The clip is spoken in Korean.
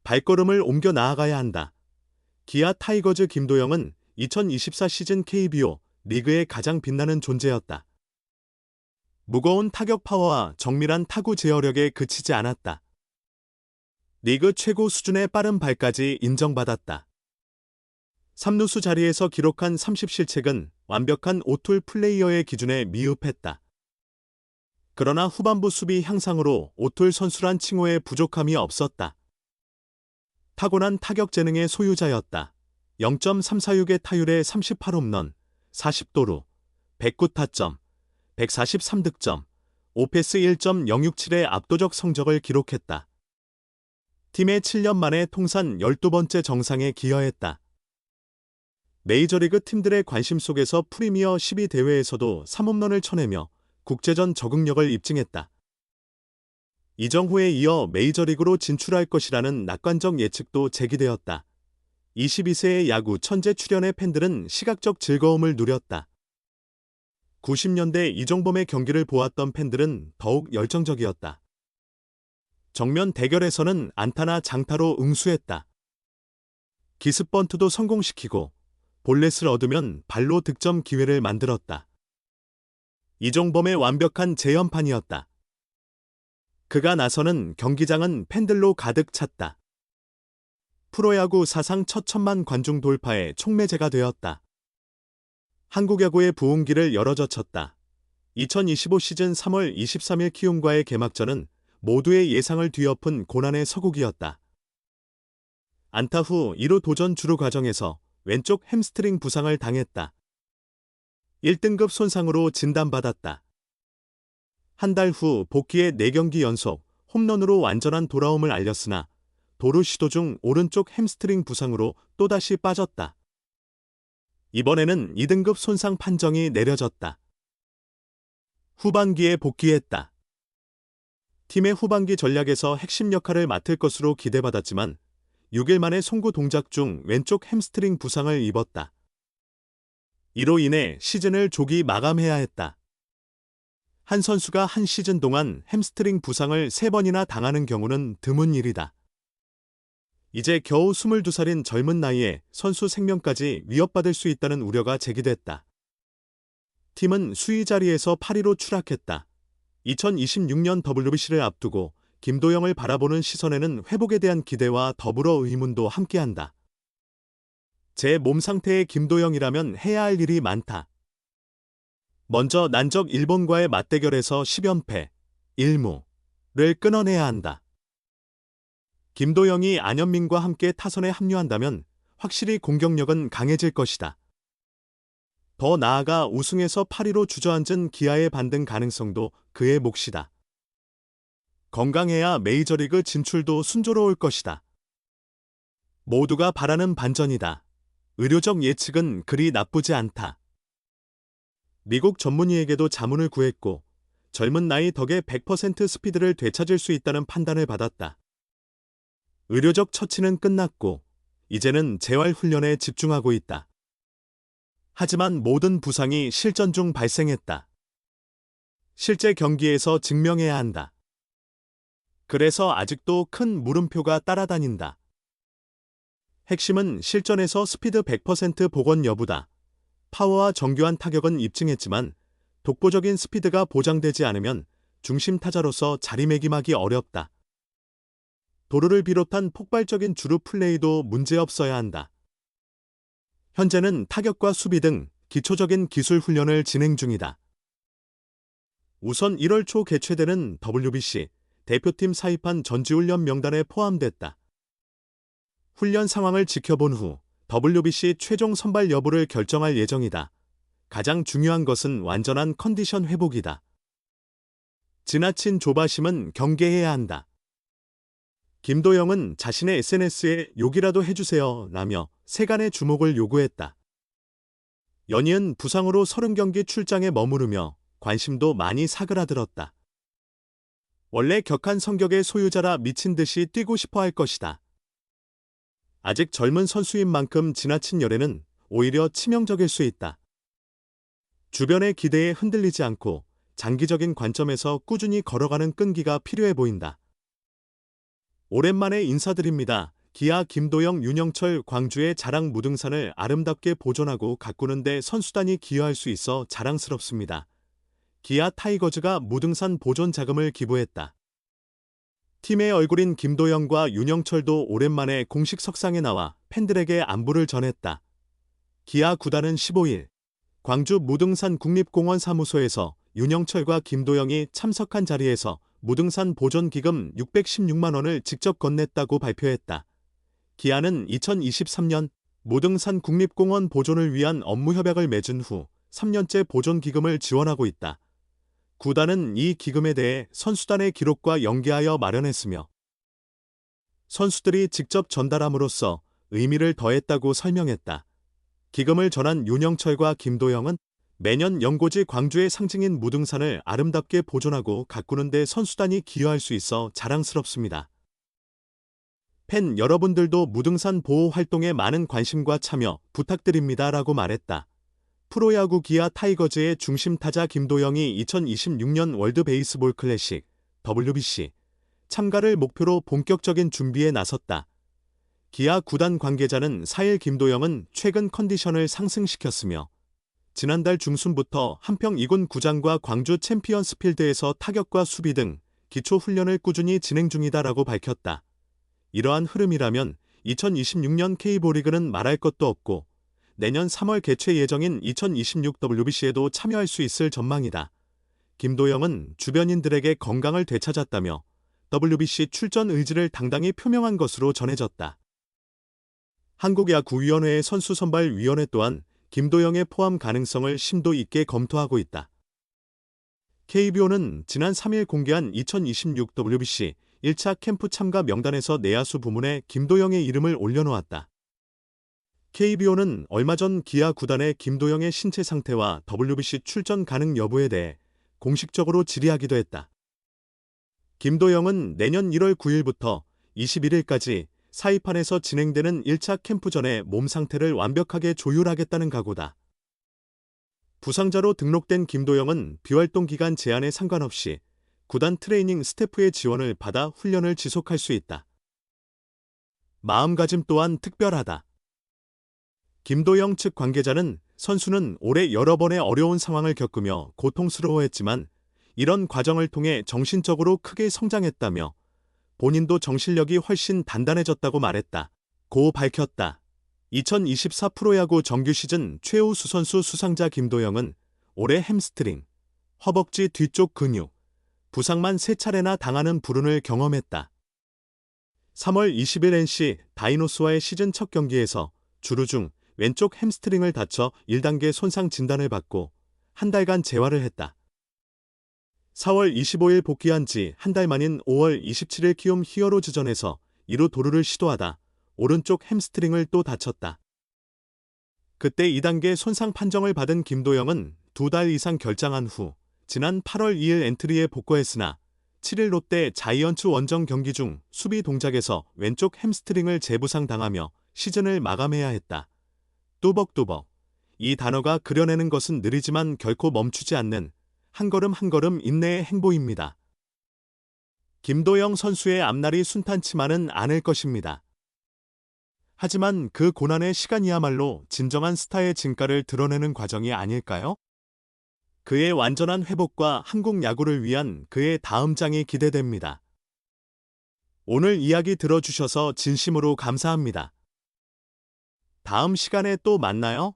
발걸음을 옮겨 나아가야 한다. 기아 타이거즈 김도영은 2024 시즌 KBO 리그의 가장 빛나는 존재였다. 무거운 타격 파워와 정밀한 타구 제어력에 그치지 않았다. 리그 최고 수준의 빠른 발까지 인정받았다. 3루수 자리에서 기록한 30실책은 완벽한 오툴 플레이어의 기준에 미흡했다. 그러나 후반부 수비 향상으로 오툴 선수란 칭호에 부족함이 없었다. 타고난 타격 재능의 소유자였다. 0.346의 타율에 38홈런, 40도루, 109타점, 143득점, 오패스 1.067의 압도적 성적을 기록했다. 팀의 7년 만에 통산 12번째 정상에 기여했다. 메이저리그 팀들의 관심 속에서 프리미어 12 대회에서도 3홈런을 쳐내며 국제전 적응력을 입증했다. 이정후에 이어 메이저리그로 진출할 것이라는 낙관적 예측도 제기되었다. 22세의 야구 천재 출연의 팬들은 시각적 즐거움을 누렸다. 90년대 이종범의 경기를 보았던 팬들은 더욱 열정적이었다. 정면 대결에서는 안타나 장타로 응수했다. 기습 번트도 성공시키고 볼넷을 얻으면 발로 득점 기회를 만들었다. 이종범의 완벽한 재연판이었다. 그가 나서는 경기장은 팬들로 가득 찼다. 프로야구 사상 첫 1000만 관중 돌파에 촉매제가 되었다. 한국 야구의 부흥기를 열어젖혔다. 2025 시즌 3월 23일 키움과의 개막전은 모두의 예상을 뒤엎은 고난의 서국이었다. 안타 후 2루 도전 주루 과정에서 왼쪽 햄스트링 부상을 당했다. 1등급 손상으로 진단받았다. 한 달 후 복귀에 4경기 연속 홈런으로 완전한 돌아옴을 알렸으나 도루 시도 중 오른쪽 햄스트링 부상으로 또다시 빠졌다. 이번에는 2등급 손상 판정이 내려졌다. 후반기에 복귀했다. 팀의 후반기 전략에서 핵심 역할을 맡을 것으로 기대받았지만 6일 만에 송구 동작 중 왼쪽 햄스트링 부상을 입었다. 이로 인해 시즌을 조기 마감해야 했다. 한 선수가 한 시즌 동안 햄스트링 부상을 3번이나 당하는 경우는 드문 일이다. 이제 겨우 22살인 젊은 나이에 선수 생명까지 위협받을 수 있다는 우려가 제기됐다. 팀은 수위 자리에서 8위로 추락했다. 2026년 WBC를 앞두고 김도영을 바라보는 시선에는 회복에 대한 기대와 더불어 의문도 함께한다. 제 몸 상태의 김도영이라면 해야 할 일이 많다. 먼저 난적 일본과의 맞대결에서 10연패, 1무를 끊어내야 한다. 김도영이 안현민과 함께 타선에 합류한다면 확실히 공격력은 강해질 것이다. 더 나아가 우승에서 8위로 주저앉은 기아의 반등 가능성도 그의 몫이다. 건강해야 메이저리그 진출도 순조로울 것이다. 모두가 바라는 반전이다. 의료적 예측은 그리 나쁘지 않다. 미국 전문의에게도 자문을 구했고 젊은 나이 덕에 100% 스피드를 되찾을 수 있다는 판단을 받았다. 의료적 처치는 끝났고 이제는 재활 훈련에 집중하고 있다. 하지만 모든 부상이 실전 중 발생했다. 실제 경기에서 증명해야 한다. 그래서 아직도 큰 물음표가 따라다닌다. 핵심은 실전에서 스피드 100% 복원 여부다. 파워와 정교한 타격은 입증했지만 독보적인 스피드가 보장되지 않으면 중심 타자로서 자리매김하기 어렵다. 도루를 비롯한 폭발적인 주루 플레이도 문제없어야 한다. 현재는 타격과 수비 등 기초적인 기술 훈련을 진행 중이다. 우선 1월 초 개최되는 WBC 대표팀 사입한 전지훈련 명단에 포함됐다. 훈련 상황을 지켜본 후 WBC 최종 선발 여부를 결정할 예정이다. 가장 중요한 것은 완전한 컨디션 회복이다. 지나친 조바심은 경계해야 한다. 김도영은 자신의 SNS에 욕이라도 해주세요 라며 세간의 주목을 요구했다. 연이은 부상으로 30경기 출장에 머무르며 관심도 많이 사그라들었다. 원래 격한 성격의 소유자라 미친 듯이 뛰고 싶어 할 것이다. 아직 젊은 선수인 만큼 지나친 열애는 오히려 치명적일 수 있다. 주변의 기대에 흔들리지 않고 장기적인 관점에서 꾸준히 걸어가는 끈기가 필요해 보인다. 오랜만에 인사드립니다. 기아 김도영, 윤영철 광주의 자랑 무등산을 아름답게 보존하고 가꾸는 데 선수단이 기여할 수 있어 자랑스럽습니다. 기아 타이거즈가 무등산 보존 자금을 기부했다. 팀의 얼굴인 김도영과 윤영철도 오랜만에 공식 석상에 나와 팬들에게 안부를 전했다. 기아 구단은 15일 광주 무등산 국립공원 사무소에서 윤영철과 김도영이 참석한 자리에서 무등산 보존 기금 616만 원을 직접 건넸다고 발표했다. 기아는 2023년 무등산 국립공원 보존을 위한 업무 협약을 맺은 후 3년째 보존 기금을 지원하고 있다. 구단은 이 기금에 대해 선수단의 기록과 연계하여 마련했으며 선수들이 직접 전달함으로써 의미를 더했다고 설명했다. 기금을 전한 윤영철과 김도영은 매년 연고지 광주의 상징인 무등산을 아름답게 보존하고 가꾸는 데 선수단이 기여할 수 있어 자랑스럽습니다. 팬 여러분들도 무등산 보호 활동에 많은 관심과 참여 부탁드립니다 라고 말했다. 프로야구 기아 타이거즈의 중심 타자 김도영이 2026년 월드 베이스볼 클래식 WBC 참가를 목표로 본격적인 준비에 나섰다. 기아 구단 관계자는 4일 김도영은 최근 컨디션을 상승시켰으며 지난달 중순부터 한평 2군 구장과 광주 챔피언스 필드에서 타격과 수비 등 기초 훈련을 꾸준히 진행 중이다라고 밝혔다. 이러한 흐름이라면 2026년 K리그는 말할 것도 없고 내년 3월 개최 예정인 2026 WBC에도 참여할 수 있을 전망이다. 김도영은 주변인들에게 건강을 되찾았다며 WBC 출전 의지를 당당히 표명한 것으로 전해졌다. 한국야구위원회의 선수 선발 위원회 또한 김도영의 포함 가능성을 심도 있게 검토하고 있다. KBO는 지난 3일 공개한 2026 WBC 1차 캠프 참가 명단에서 내야수 부문에 김도영의 이름을 올려놓았다. KBO는 얼마 전 기아 구단의 김도영의 신체 상태와 WBC 출전 가능 여부에 대해 공식적으로 질의하기도 했다. 김도영은 내년 1월 9일부터 21일까지 사이판에서 진행되는 1차 캠프 전에 몸 상태를 완벽하게 조율하겠다는 각오다. 부상자로 등록된 김도영은 비활동 기간 제한에 상관없이 구단 트레이닝 스태프의 지원을 받아 훈련을 지속할 수 있다. 마음가짐 또한 특별하다. 김도영 측 관계자는 선수는 올해 여러 번의 어려운 상황을 겪으며 고통스러워했지만 이런 과정을 통해 정신적으로 크게 성장했다며 본인도 정신력이 훨씬 단단해졌다고 말했다. 고 밝혔다. 2024 프로야구 정규 시즌 최우수 선수 수상자 김도영은 올해 햄스트링, 허벅지 뒤쪽 근육, 부상만 3차례나 당하는 불운을 경험했다. 3월 20일 NC 다이노스와의 시즌 첫 경기에서 주루 중 왼쪽 햄스트링을 다쳐 1단계 손상 진단을 받고 한 달간 재활을 했다. 4월 25일 복귀한 지 한 달 만인 5월 27일 키움 히어로즈전에서 2루 도루를 시도하다 오른쪽 햄스트링을 또 다쳤다. 그때 2단계 손상 판정을 받은 김도영은 2달 이상 결장한 후 지난 8월 2일 엔트리에 복귀했으나 7일 롯데 자이언츠 원정 경기 중 수비 동작에서 왼쪽 햄스트링을 재부상 당하며 시즌을 마감해야 했다. 뚜벅뚜벅. 이 단어가 그려내는 것은 느리지만 결코 멈추지 않는 한 걸음 한 걸음 인내의 행보입니다. 김도영 선수의 앞날이 순탄치만은 않을 것입니다. 하지만 그 고난의 시간이야말로 진정한 스타의 진가를 드러내는 과정이 아닐까요? 그의 완전한 회복과 한국 야구를 위한 그의 다음 장이 기대됩니다. 오늘 이야기 들어주셔서 진심으로 감사합니다. 다음 시간에 또 만나요.